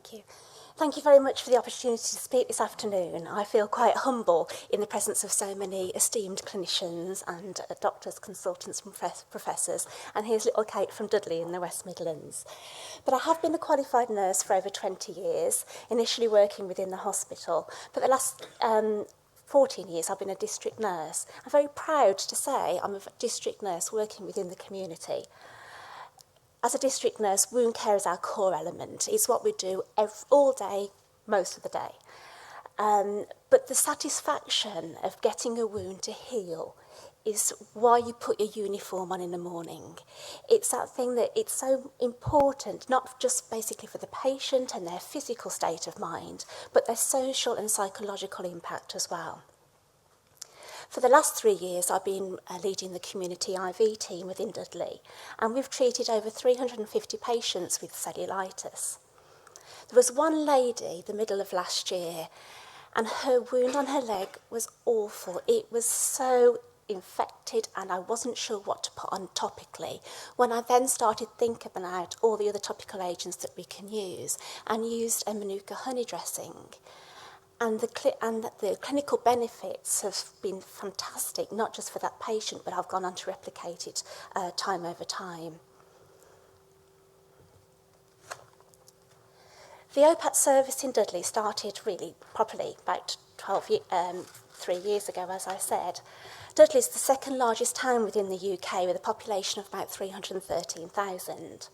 Thank you. Thank you very much for the opportunity to speak this afternoon. I feel quite humble in the presence of so many esteemed clinicians and doctors, consultants and professors. And here's little Kate from Dudley in the West Midlands. But I have been a qualified nurse for over 20 years, initially working within the hospital. For the last 14 years, I've been a district nurse. I'm very proud to say I'm a district nurse working within the community. As a district nurse, wound care is our core element. It's what we do all day, most of the day. But the satisfaction of getting a wound to heal is why you put your uniform on in the morning. It's that thing that it's so important, not just basically for the patient and their physical state of mind, but their social and psychological impact as well. For the last 3 years, I've been leading the community IV team within Dudley, and we've treated over 350 patients with cellulitis. There was one lady, the middle of last year, and her wound on her leg was awful. It was so infected, and I wasn't sure what to put on topically. When I then started thinking about all the other topical agents that we can use, and used a Manuka Honey dressing, and the clinical benefits have been fantastic, not just for that patient, but I've gone on to replicate it time over time. The OPAT service in Dudley started really properly about 3 years ago, as I said. Dudley is the second largest town within the UK with a population of about 313,000.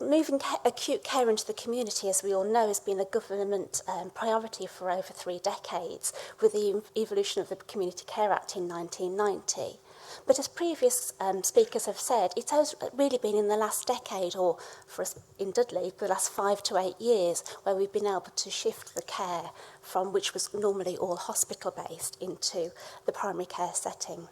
Moving acute care into the community, as we all know, has been a government priority for over 3 decades, with the evolution of the Community Care Act in 1990. But as previous speakers have said, it's really been in the last decade, or for us in Dudley, for the last 5 to 8 years, where we've been able to shift the care from which was normally all hospital-based into the primary care setting.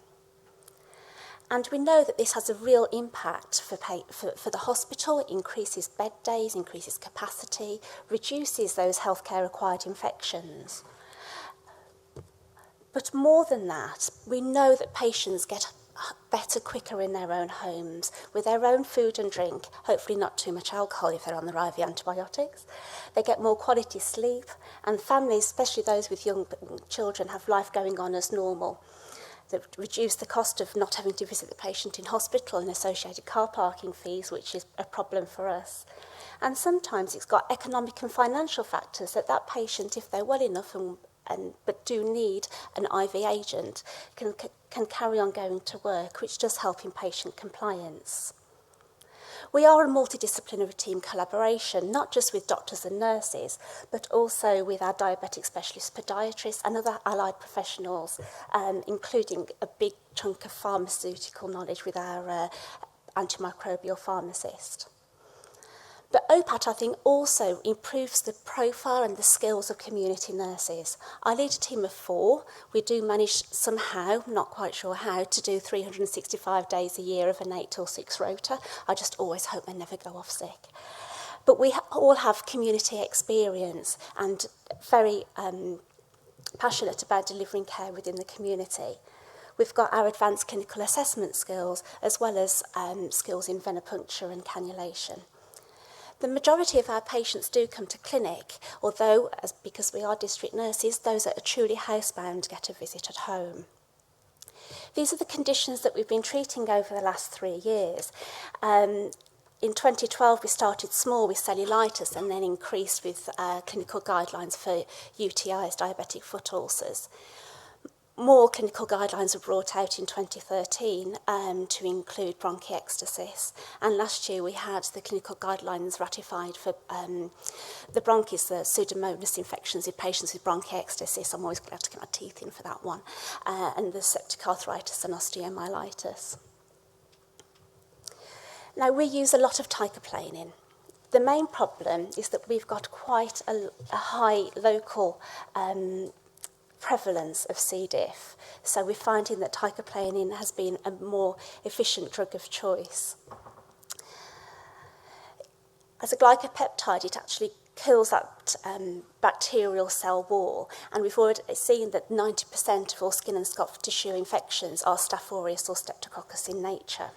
And we know that this has a real impact for the hospital. It increases bed days, increases capacity, reduces those healthcare-acquired infections. But more than that, we know that patients get better quicker in their own homes, with their own food and drink, hopefully not too much alcohol if they're on their IV antibiotics. They get more quality sleep, and families, especially those with young children, have life going on as normal. That reduce the cost of not having to visit the patient in hospital and associated car parking fees, which is a problem for us. And sometimes it's got economic and financial factors that patient, if they're well enough but do need an IV agent, can carry on going to work, which does help in patient compliance. We are a multidisciplinary team collaboration, not just with doctors and nurses, but also with our diabetic specialist podiatrists and other allied professionals, including a big chunk of pharmaceutical knowledge with our antimicrobial pharmacist. But OPAT, I think, also improves the profile and the skills of community nurses. I lead a team of 4. We do manage somehow, not quite sure how, to do 365 days a year of an 8 till 6 rota. I just always hope they never go off sick. But we all have community experience and very passionate about delivering care within the community. We've got our advanced clinical assessment skills, as well as skills in venipuncture and cannulation. The majority of our patients do come to clinic, although, because we are district nurses, those that are truly housebound get a visit at home. These are the conditions that we've been treating over the last 3 years. In 2012, we started small with cellulitis and then increased with clinical guidelines for UTIs, diabetic foot ulcers. More clinical guidelines were brought out in 2013 to include bronchiectasis. And last year we had the clinical guidelines ratified for the bronchitis, the pseudomonas infections in patients with bronchiectasis. I'm always glad to get my teeth in for that one. And the septic arthritis and osteomyelitis. Now, we use a lot of Teicoplanin. The main problem is that we've got quite a high local prevalence of C. diff. So we're finding that Teicoplanin has been a more efficient drug of choice. As a glycopeptide, it actually kills that bacterial cell wall, and we've already seen that 90% of all skin and soft tissue infections are Staph aureus or Streptococcus in nature.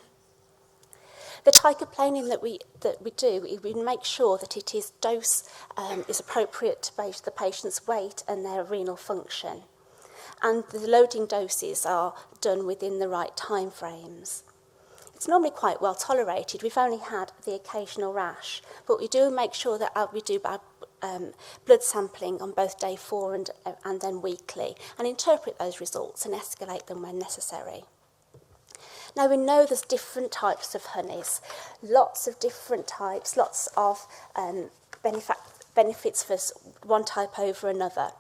The teicoplanin that we do, we make sure that it is dose is appropriate to both the patient's weight and their renal function. And the loading doses are done within the right time frames. It's normally quite well tolerated. We've only had the occasional rash, but we do make sure that we do blood sampling on both day 4 and then weekly, and interpret those results and escalate them when necessary. Now, we know there's different types of honeys, lots of different types, lots of benefits for one type over another.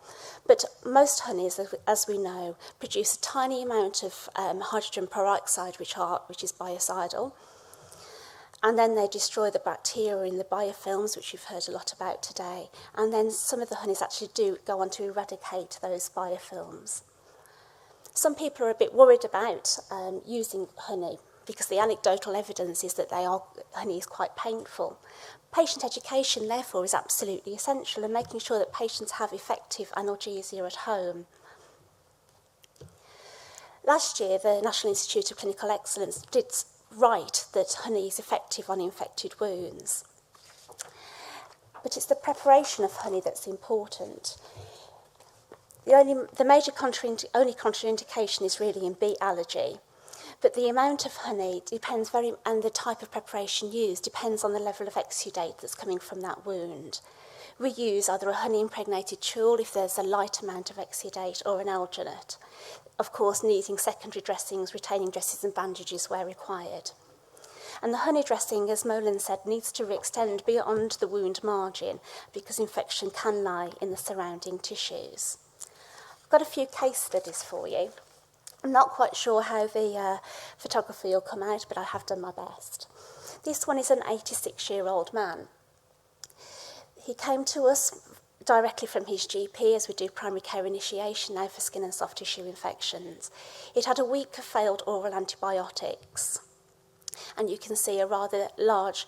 But most honeys, as we know, produce a tiny amount of hydrogen peroxide, which is biocidal. And then they destroy the bacteria in the biofilms, which you've heard a lot about today. And then some of the honeys actually do go on to eradicate those biofilms. Some people are a bit worried about using honey because the anecdotal evidence is that honey is quite painful. Patient education, therefore, is absolutely essential in making sure that patients have effective analgesia at home. Last year, the National Institute of Clinical Excellence did write that honey is effective on infected wounds. But it's the preparation of honey that's important. The only contraindication is really in beet allergy. But the amount of honey depends and the type of preparation used depends on the level of exudate that's coming from that wound. We use either a honey-impregnated tulle if there's a light amount of exudate or an alginate. Of course, needing secondary dressings, retaining dresses and bandages where required. And the honey dressing, as Molan said, needs to extend beyond the wound margin because infection can lie in the surrounding tissues. I've got a few case studies for you. I'm not quite sure how the photography will come out, but I have done my best. This one is an 86-year-old man. He came to us directly from his GP, as we do primary care initiation now for skin and soft tissue infections. He'd had a week of failed oral antibiotics, and you can see a rather large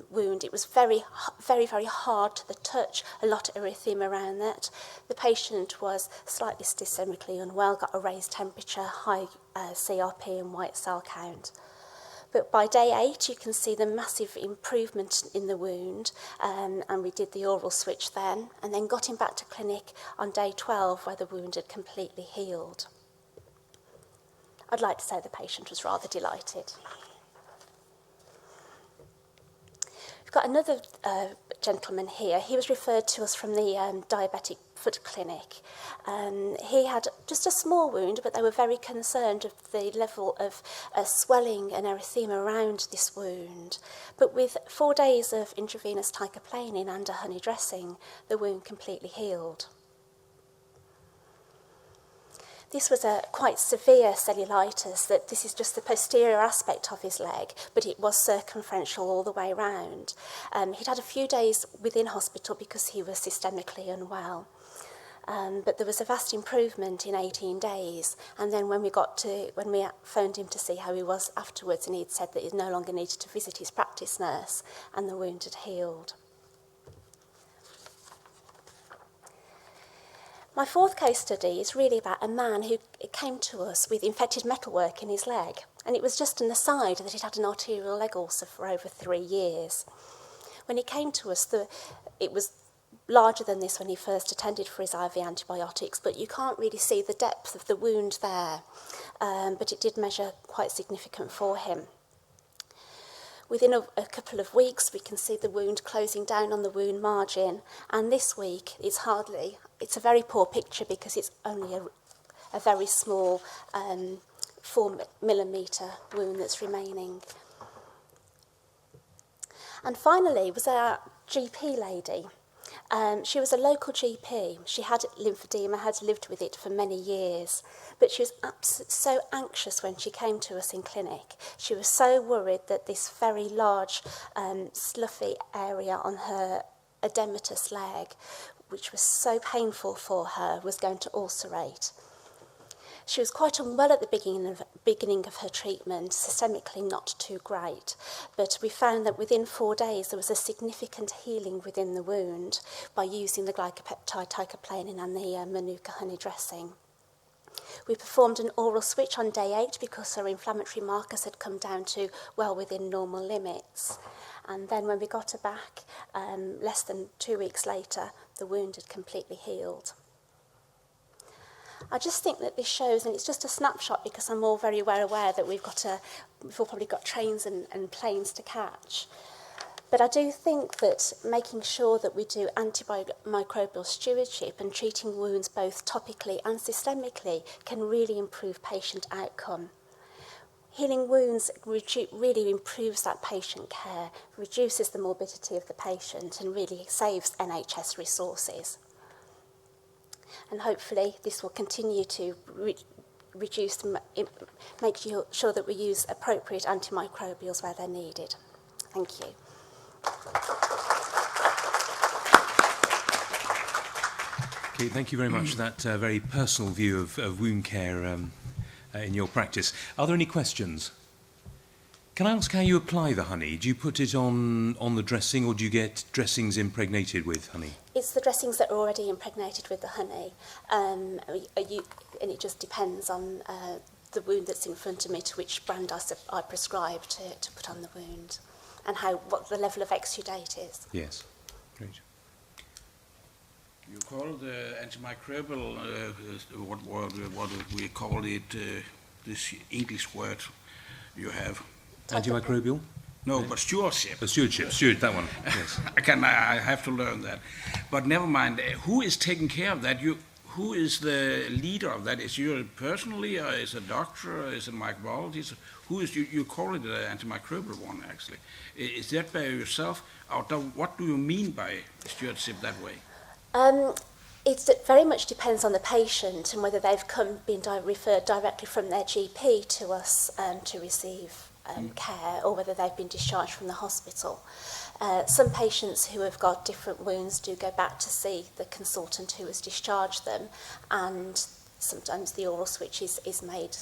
wound. It was very, very, very hard to the touch, a lot of erythema around that. The patient was slightly systemically unwell, got a raised temperature, high CRP and white cell count. But by day 8, you can see the massive improvement in the wound, and we did the oral switch then, and then got him back to clinic on day 12, where the wound had completely healed. I'd like to say the patient was rather delighted. We've got another gentleman here. He was referred to us from the diabetic foot clinic. He had just a small wound, but they were very concerned of the level of swelling and erythema around this wound. But with 4 days of intravenous teicoplanin and a honey dressing, the wound completely healed. This was a quite severe cellulitis, that this is just the posterior aspect of his leg, but it was circumferential all the way round. He'd had a few days within hospital because he was systemically unwell. But there was a vast improvement in 18 days. And then when we phoned him to see how he was afterwards, and he'd said that he no longer needed to visit his practice nurse, and the wound had healed. My fourth case study is really about a man who came to us with infected metalwork in his leg. And it was just an aside that he'd had an arterial leg ulcer for over 3 years. When he came to us, it was larger than this when he first attended for his IV antibiotics, but you can't really see the depth of the wound there. But it did measure quite significant for him. Within a couple of weeks, we can see the wound closing down on the wound margin. And this week, it's a very poor picture because it's only a very small 4mm wound that's remaining. And finally was our GP lady. She was a local GP. She had lymphedema, had lived with it for many years, but she was so anxious when she came to us in clinic. She was so worried that this very large, sloughy area on her edematous leg, which was so painful for her, was going to ulcerate. She was quite unwell at the beginning of her treatment, systemically not too great, but we found that within 4 days there was a significant healing within the wound by using the glycopeptide teicoplanin and the Manuka Honey dressing. We performed an oral switch on day 8 because her inflammatory markers had come down to well within normal limits. And then when we got her back, less than 2 weeks later, the wound had completely healed. I just think that this shows, and it's just a snapshot because I'm all very well aware that we've all probably got trains and planes to catch. But I do think that making sure that we do antimicrobial stewardship and treating wounds both topically and systemically can really improve patient outcome. Healing wounds really improves that patient care, reduces the morbidity of the patient, and really saves NHS resources. And hopefully this will continue to make sure that we use appropriate antimicrobials where they're needed. Thank you. Okay, thank you very much for that very personal view of wound care in your practice. Are there any questions? Can I ask how you apply the honey? Do you put it on the dressing, or do you get dressings impregnated with honey? It's the dressings that are already impregnated with the honey, and it just depends on the wound that's in front of me to which brand I prescribe to put on the wound, and what the level of exudate is. Yes, great. You call the antimicrobial, what we call it, this English word you have. Antimicrobial? No, but stewardship. Steward, that one, yes. I have to learn that. But never mind, who is taking care of that? Who is the leader of that? Is you personally, or is it a doctor, or is it a microbiologist? Who is, you call it the antimicrobial one, actually. Is that by yourself? Or what do you mean by stewardship that way? It very much depends on the patient and whether they've been referred directly from their GP to us to receive care, or whether they've been discharged from the hospital. Some patients who have got different wounds do go back to see the consultant who has discharged them, and sometimes the oral switch is made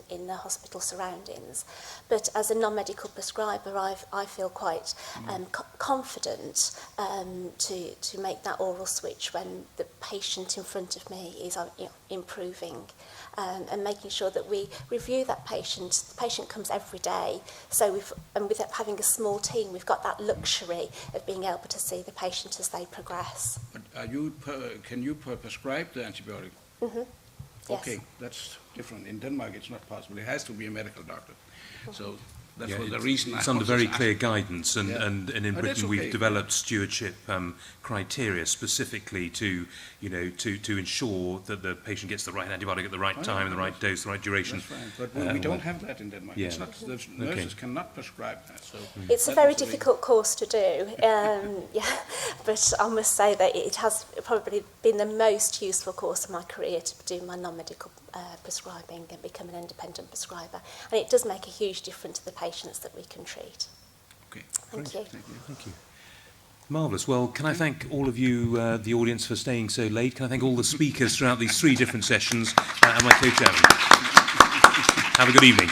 in the hospital surroundings. But as a non-medical prescriber, I feel quite confident to make that oral switch when the patient in front of me is improving, and making sure that we review that patient. The patient comes every day, so with having a small team, we've got that luxury of being able to see the patient as they progress. But can you prescribe the antibiotic? Mm-hmm. Yes. Okay, that's different. In Denmark, it's not possible. It has to be a medical doctor. So that's the reason. It's under very clear guidance, and in Britain okay. we've developed stewardship criteria specifically to ensure that the patient gets the right antibiotic at the right time, the right dose, the right duration. That's right. But we don't have that in Denmark. Yeah. It's not, the nurses cannot prescribe that. So it's a very difficult course to do, but I must say that it has probably been the most useful course of my career to do my non-medical prescribing and become an independent prescriber. And it does make a huge difference to the patients that we can treat. Okay. Thank you. Thank you. Marvellous. Well, can I thank all of you, the audience, for staying so late? Can I thank all the speakers throughout these 3 different sessions, and my co-chairman. Have a good evening.